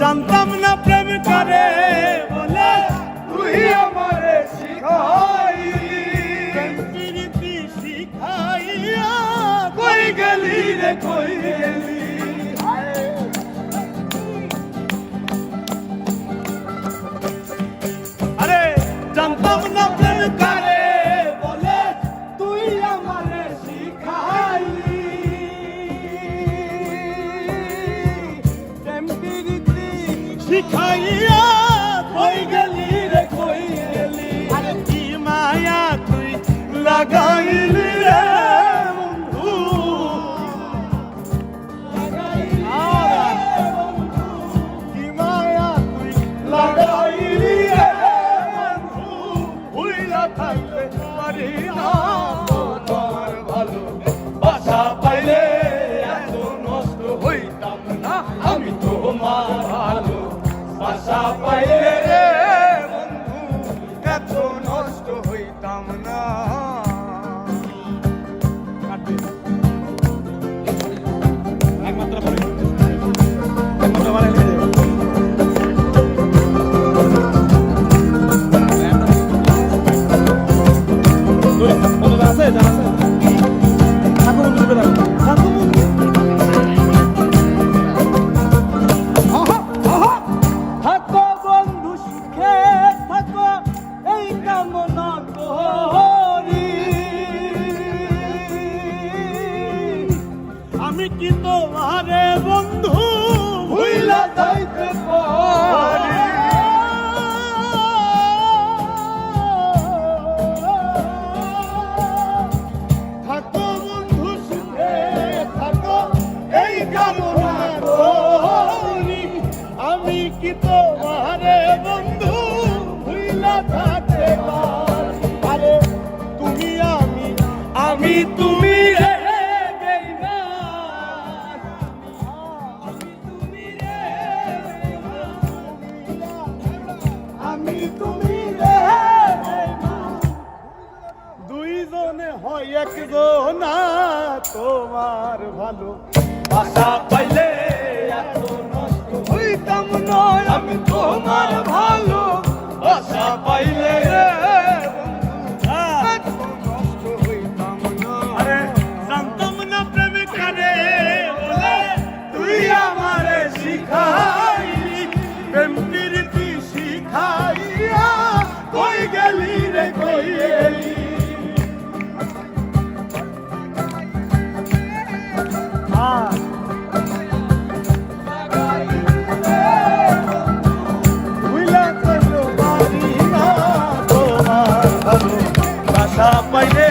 জানতাম না প্রেম করে বলে তুই আমারে শিখাইলি প্রেম প্রীতি শিখাইয়া কই গেলি রে কই গেলি আরে জানতাম না প্রেম করে বলে তুই আমারে শিখাইলি প্রেম প্রীতি শিখাইয়া কই গেলি রে কই গেলি আরে কি মায়া তুই লাগাইলি রে বন্ধু কি মায়া তুই লাগাইলি রে বন্ধু ভুইলা থাকতে পারি না তোমার ভালো বাসা পাইলে এত নষ্ট হইতাম না আমি তোমার ভালো বাসা পাইলে রে বন্ধু এত নষ্ট হইতাম না একমাত্র মানে আছে জানা আছে থাকো বন্ধু থাকো বন্ধু থাকো বন্ধু সুখে থাকো এই কামনা করি আমি কি তোমারে বন্ধু ভুইলা যাইতে পারি থাকো বন্ধু সুখে থাকো এই কামনা করি আমি কি তোমারে বন্ধু ভুইলা থাকতে পারি আরে তুমি আমি তুমি রে বেঈমান আমি তুমি রে আমি তুমি রে বেঈমান দুইজনে হয় একজন তোমার ভালো আশা পাইলে এত নষ্ট হইতাম নয় আমি তোমার ভালো আশা পাইলে রে বন্ধু এত নষ্ট হইতাম না আরে জানতাম না প্রেম করে বলে তুই আমারে শিখাইলি প্রেম প্রীতি শিখাইয়া কই গেলি রে কই গেলি ভুইলা তো পারি না তোমার ভালো আশা পাইলে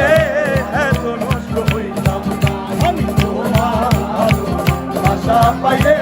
এত নষ্ট হইতাম না আমি তোমার ভালো আশা পাইলে